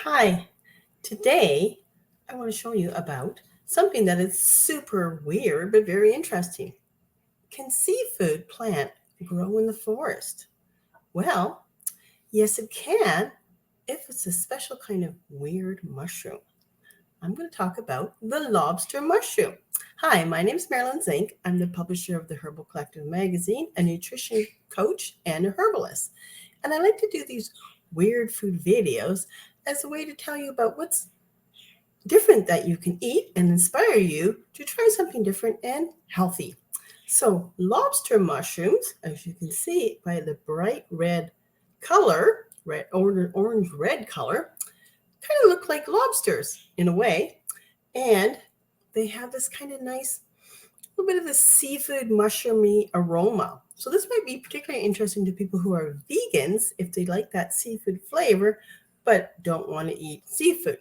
Hi, today I want to show you about something that is super weird but very interesting. Can seafood plant grow in the forest? Well, yes, it can if it's a special kind of weird mushroom. I'm going to talk about the lobster mushroom. Hi, my name is Marilyn Zink. I'm the publisher of the Herbal Collective magazine, a nutrition coach, and a herbalist. And I like to do these weird food videos as a way to tell you about what's different that you can eat and inspire you to try something different and healthy. So, lobster mushrooms, as you can see by the bright red color, orange red color, kind of look like lobsters in a way. And they have this kind of nice little bit of a seafood mushroomy aroma. So, this might be particularly interesting to people who are vegans if they like that seafood flavor but don't want to eat seafood.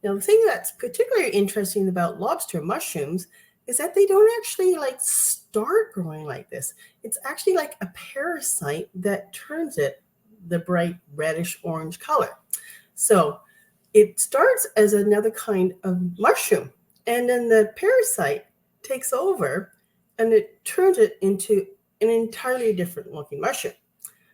Now, the thing that's particularly interesting about lobster mushrooms is that they don't actually like start growing like this. It's actually like a parasite that turns it the bright reddish orange color. So it starts as another kind of mushroom, and then the parasite takes over and it turns it into an entirely different looking mushroom.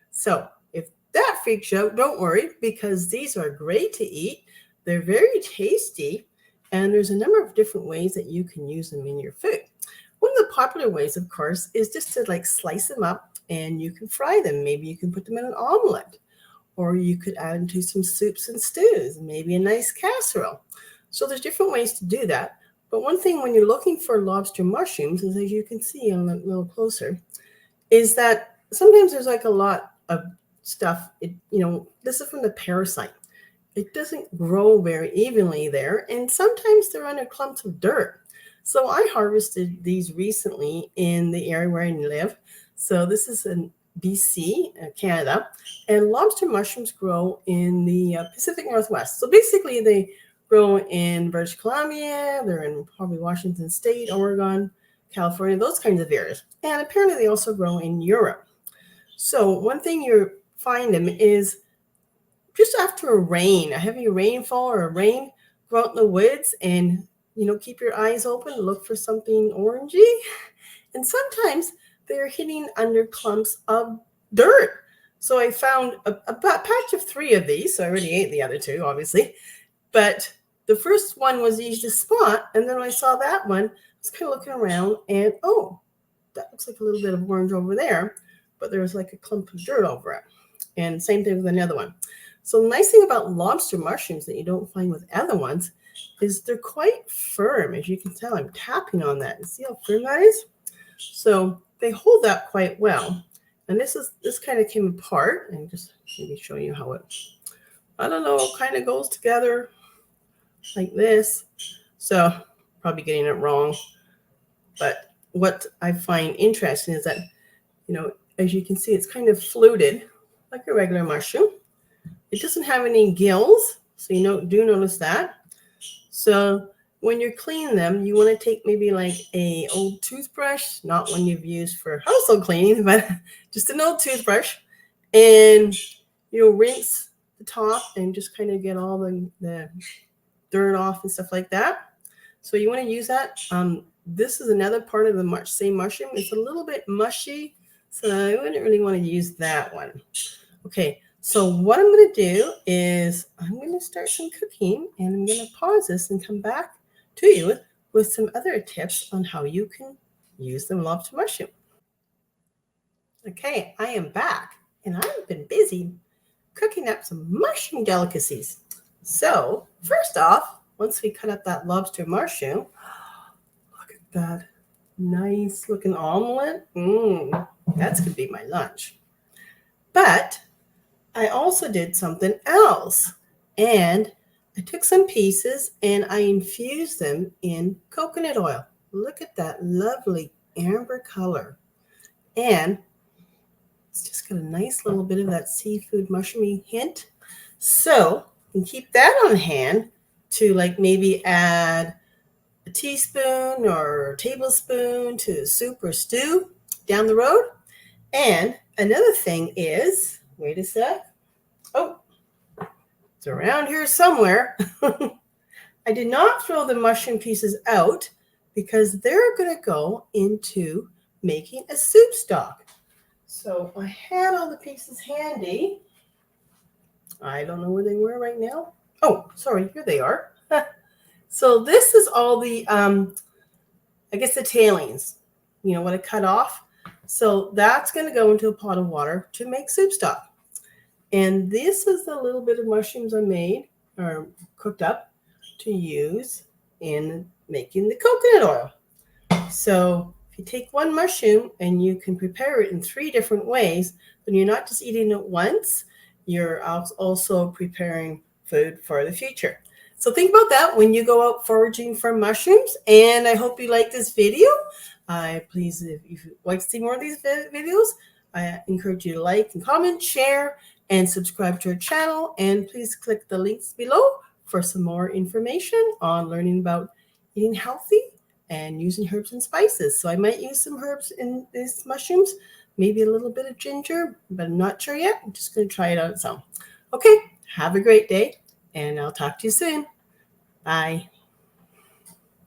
So if that freaks you out, don't worry because these are great to eat. They're very tasty, and there's a number of different ways that you can use them in your food. One of the popular ways, of course, is just to like slice them up and you can fry them. Maybe you can put them in an omelet, or you could add them to some soups and stews, maybe a nice casserole. So there's different ways to do that. But one thing when you're looking for lobster mushrooms, is as you can see a little closer, is that sometimes there's like a lot of stuff. This is from the parasite. It doesn't grow very evenly there, and sometimes they're under clumps of dirt. So I harvested these recently in the area where I live. So this is in BC, Canada, and lobster mushrooms grow in the Pacific Northwest. So basically, they grow in British Columbia, they're in probably Washington State, Oregon, California, those kinds of areas. And apparently, they also grow in Europe. So one thing you find them is just after a heavy rainfall or a rain, go out in the woods and keep your eyes open, look for something orangey, and sometimes they're hiding under clumps of dirt. So I found a patch of three of these. So I already ate the other two, obviously, but the first one was easy to spot, and then when I saw that one, I was kind of looking around, and oh, that looks like a little bit of orange over there, but there was like a clump of dirt over it. And same thing with another one. So the nice thing about lobster mushrooms that you don't find with other ones is they're quite firm. As you can tell, I'm tapping on that. And see how firm that is? So they hold up quite well. And this kind of came apart, and just maybe show you how it, I don't know, kind of goes together like this. So probably getting it wrong. But what I find interesting is that, as you can see, it's kind of fluted like a regular mushroom. It doesn't have any gills, so do notice that. So when you're cleaning them, you want to take maybe like a old toothbrush, not one you've used for household cleaning, but just an old toothbrush, and rinse the top and just kind of get all the dirt off and stuff like that. So you want to use that. This is another part of the same mushroom. It's a little bit mushy, so I wouldn't really want to use that one. Okay. So what I'm going to do is I'm going to start some cooking, and I'm going to pause this and come back to you with some other tips on how you can use the lobster mushroom. Okay, I am back, and I've been busy cooking up some mushroom delicacies. So first off, once we cut up that lobster mushroom, look at that nice looking omelet. That's going to be my lunch. But I also did something else, and I took some pieces and I infused them in coconut oil. Look at that lovely amber color. And it's just got a nice little bit of that seafood mushroomy hint. So you can keep that on hand to like maybe add a teaspoon or a tablespoon to soup or stew down the road. And another thing is, wait a sec. Oh, It's around here somewhere. I did not throw the mushroom pieces out because they're going to go into making a soup stock. So I had all the pieces handy. I don't know where they were right now. Oh, sorry, here they are. So this is all the, I guess the tailings, what I cut off. So that's going to go into a pot of water to make soup stock. And this is the little bit of mushrooms I made or cooked up to use in making the coconut oil. So if you take one mushroom and you can prepare it in 3 different ways, then you're not just eating it once, you're also preparing food for the future. So think about that when you go out foraging for mushrooms. And I hope you like this video. Please, if you'd like to see more of these videos, I encourage you to like and comment, share, and subscribe to our channel. And please click the links below for some more information on learning about eating healthy and using herbs and spices. So I might use some herbs in these mushrooms, maybe a little bit of ginger, but I'm not sure yet. I'm just going to try it out some. Okay, have a great day, and I'll talk to you soon. Bye.